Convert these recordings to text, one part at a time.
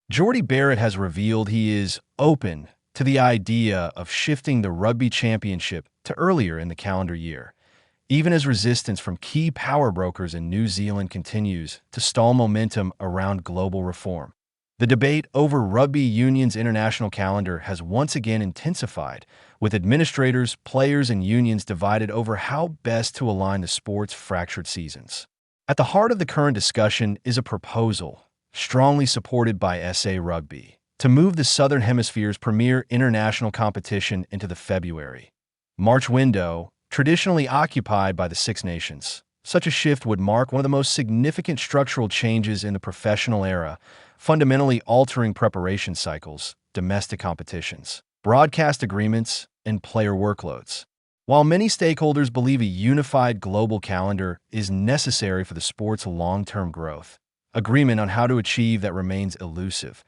Jordie Barrett has revealed he is open to the idea of shifting the Rugby Championship to earlier in the calendar year, even as resistance from key power brokers in New Zealand continues to stall momentum around global reform. The debate over Rugby Union's international calendar has once again intensified, with administrators, players, and unions divided over how best to align the sport's fractured seasons. At the heart of the current discussion is a proposal, strongly supported by SA Rugby, to move the Southern Hemisphere's premier international competition into the February-March window, traditionally occupied by the Six Nations. Such a shift would mark one of the most significant structural changes in the professional era, fundamentally altering preparation cycles, domestic competitions, broadcast agreements, and player workloads. While many stakeholders believe a unified global calendar is necessary for the sport's long-term growth, agreement on how to achieve that remains elusive.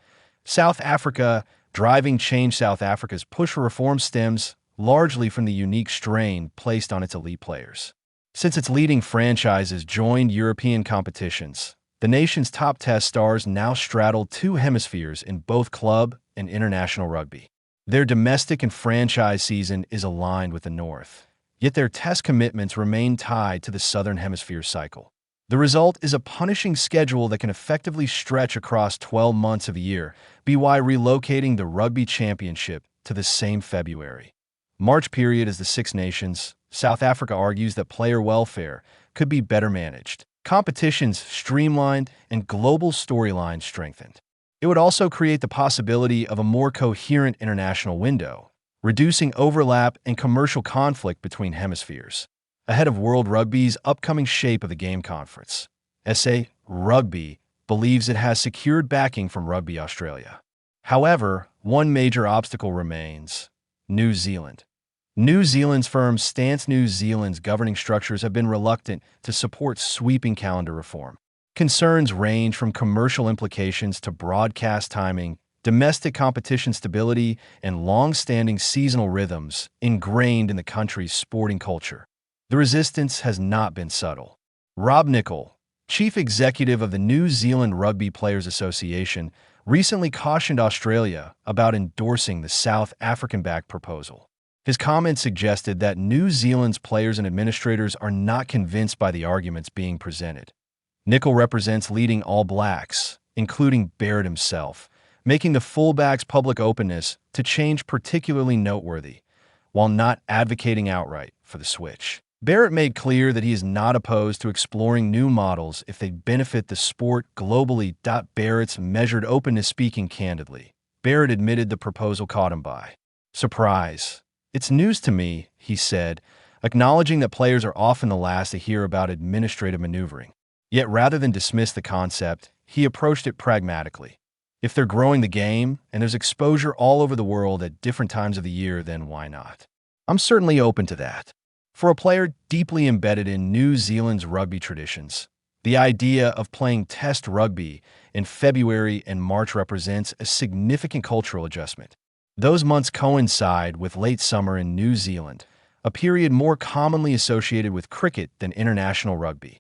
South Africa, driving change. South Africa's push for reform stems largely from the unique strain placed on its elite players. Since its leading franchises joined European competitions, the nation's top test stars now straddle two hemispheres in both club and international rugby. Their domestic and franchise season is aligned with the North, yet their test commitments remain tied to the Southern Hemisphere cycle. The result is a punishing schedule that can effectively stretch across 12 months of a year, by relocating the Rugby Championship to the same February-March period as the Six Nations. South Africa argues that player welfare could be better managed, competitions streamlined, and global storylines strengthened. It would also create the possibility of a more coherent international window, reducing overlap and commercial conflict between hemispheres. Ahead of World Rugby's upcoming Shape of the Game conference, SA Rugby believes it has secured backing from Rugby Australia. However, one major obstacle remains: New Zealand. New Zealand's firm stance. New Zealand's governing structures have been reluctant to support sweeping calendar reform. Concerns range from commercial implications to broadcast timing, domestic competition stability, and long-standing seasonal rhythms ingrained in the country's sporting culture. The resistance has not been subtle. Rob Nichol, chief executive of the New Zealand Rugby Players Association, recently cautioned Australia about endorsing the South African-backed proposal. His comments suggested that New Zealand's players and administrators are not convinced by the arguments being presented. Nichol represents leading All Blacks, including Barrett himself, making the fullback's public openness to change particularly noteworthy, while not advocating outright for the switch. Barrett made clear that he is not opposed to exploring new models if they benefit the sport globally. Barrett's measured openness. Speaking candidly, Barrett admitted the proposal caught him by surprise. "It's news to me," he said, acknowledging that players are often the last to hear about administrative maneuvering. Yet rather than dismiss the concept, he approached it pragmatically. If they're growing the game and there's exposure all over the world at different times of the year, then why not? I'm certainly open to that. For a player deeply embedded in New Zealand's rugby traditions, the idea of playing test rugby in February and March represents a significant cultural adjustment. Those months coincide with late summer in New Zealand, a period more commonly associated with cricket than international rugby.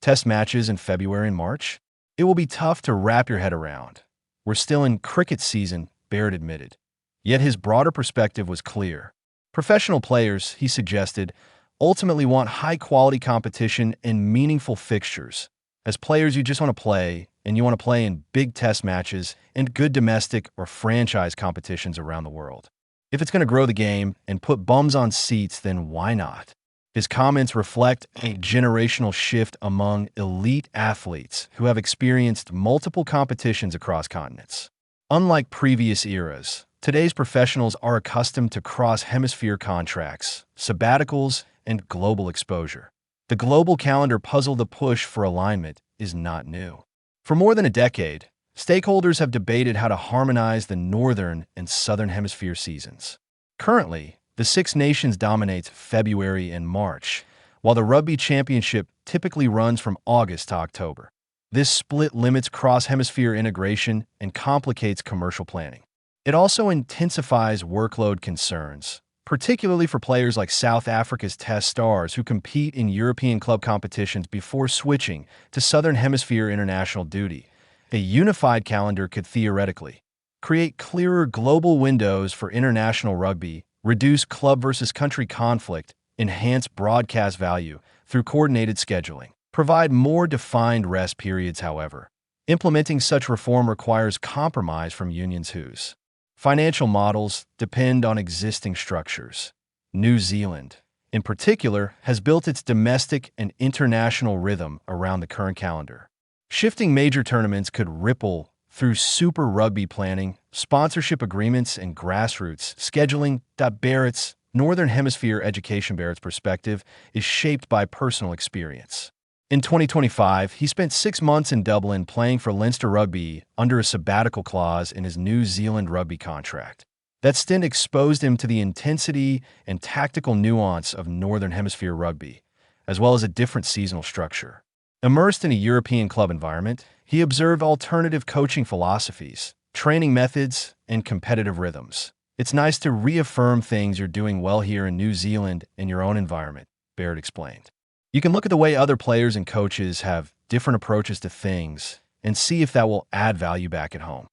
Test matches in February and March? It will be tough to wrap your head around. We're still in cricket season, Barrett admitted. Yet his broader perspective was clear. Professional players, he suggested, ultimately want high-quality competition and meaningful fixtures. As players, you just want to play, and you want to play in big test matches and good domestic or franchise competitions around the world. If it's going to grow the game and put bums on seats, then why not? His comments reflect a generational shift among elite athletes who have experienced multiple competitions across continents. Unlike previous eras, today's professionals are accustomed to cross-hemisphere contracts, sabbaticals, and global exposure. The global calendar puzzle. The push for alignment is not new. For more than a decade, stakeholders have debated how to harmonize the Northern and Southern Hemisphere seasons. Currently, the Six Nations dominates February and March, while the Rugby Championship typically runs from August to October. This split limits cross-hemisphere integration and complicates commercial planning. It also intensifies workload concerns, particularly for players like South Africa's test stars who compete in European club competitions before switching to Southern Hemisphere international duty. A unified calendar could theoretically create clearer global windows for international rugby, reduce club versus country conflict, enhance broadcast value through coordinated scheduling, provide more defined rest periods, however. Implementing such reform requires compromise from unions whose financial models depend on existing structures. New Zealand, in particular, has built its domestic and international rhythm around the current calendar. Shifting major tournaments could ripple through Super Rugby planning, sponsorship agreements, and grassroots scheduling. Barrett's Northern Hemisphere education. Barrett's perspective is shaped by personal experience. In 2025, he spent 6 months in Dublin playing for Leinster Rugby under a sabbatical clause in his New Zealand Rugby contract. That stint exposed him to the intensity and tactical nuance of Northern Hemisphere rugby, as well as a different seasonal structure. Immersed in a European club environment, he observed alternative coaching philosophies, training methods, and competitive rhythms. It's nice to reaffirm things you're doing well here in New Zealand in your own environment, Barrett explained. You can look at the way other players and coaches have different approaches to things and see if that will add value back at home.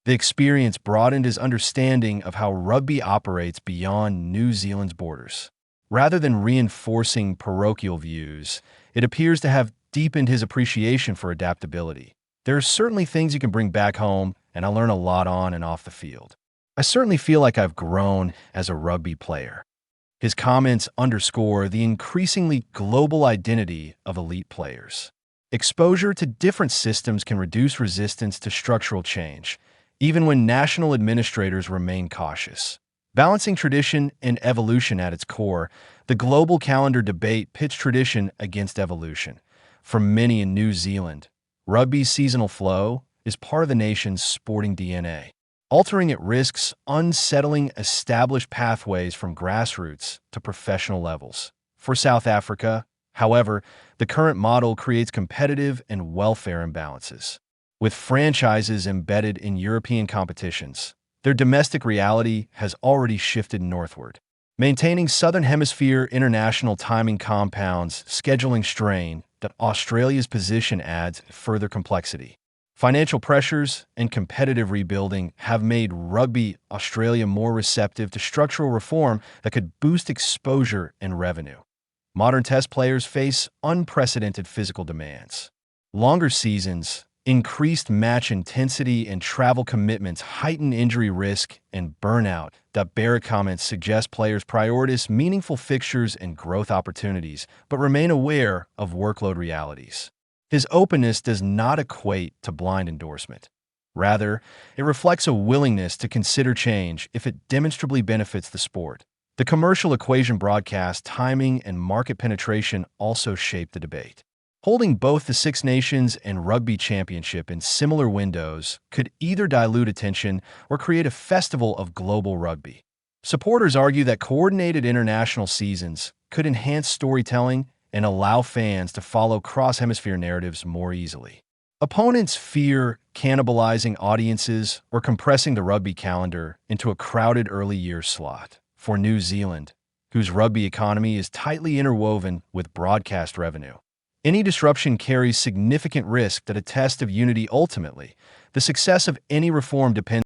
The experience broadened his understanding of how rugby operates beyond New Zealand's borders. Rather than reinforcing parochial views, it appears to have deepened his appreciation for adaptability. There are certainly things you can bring back home, and I learn a lot on and off the field. I certainly feel like I've grown as a rugby player. His comments underscore the increasingly global identity of elite players. Exposure to different systems can reduce resistance to structural change, even when national administrators remain cautious. Balancing tradition and evolution at its core, the global calendar debate pits tradition against evolution. For many in New Zealand, rugby's seasonal flow is part of the nation's sporting DNA. Altering it risks unsettling established pathways from grassroots to professional levels. For South Africa, however, the current model creates competitive and welfare imbalances. With franchises embedded in European competitions, their domestic reality has already shifted northward. Maintaining Southern Hemisphere international timing compounds scheduling strain that Australia's position adds further complexity. Financial pressures and competitive rebuilding have made Rugby Australia more receptive to structural reform that could boost exposure and revenue. Modern Test players face unprecedented physical demands. Longer seasons, increased match intensity, and travel commitments heighten injury risk and burnout. Barrett comments suggest players prioritize meaningful fixtures and growth opportunities, but remain aware of workload realities. His openness does not equate to blind endorsement. Rather, it reflects a willingness to consider change if it demonstrably benefits the sport. The commercial equation, broadcast timing and market penetration, also shape the debate. Holding both the Six Nations and Rugby Championship in similar windows could either dilute attention or create a festival of global rugby. Supporters argue that coordinated international seasons could enhance storytelling and allow fans to follow cross-hemisphere narratives more easily. Opponents fear cannibalizing audiences or compressing the rugby calendar into a crowded early year slot. For New Zealand, whose rugby economy is tightly interwoven with broadcast revenue, any disruption carries significant risk that a test of unity. Ultimately, the success of any reform depends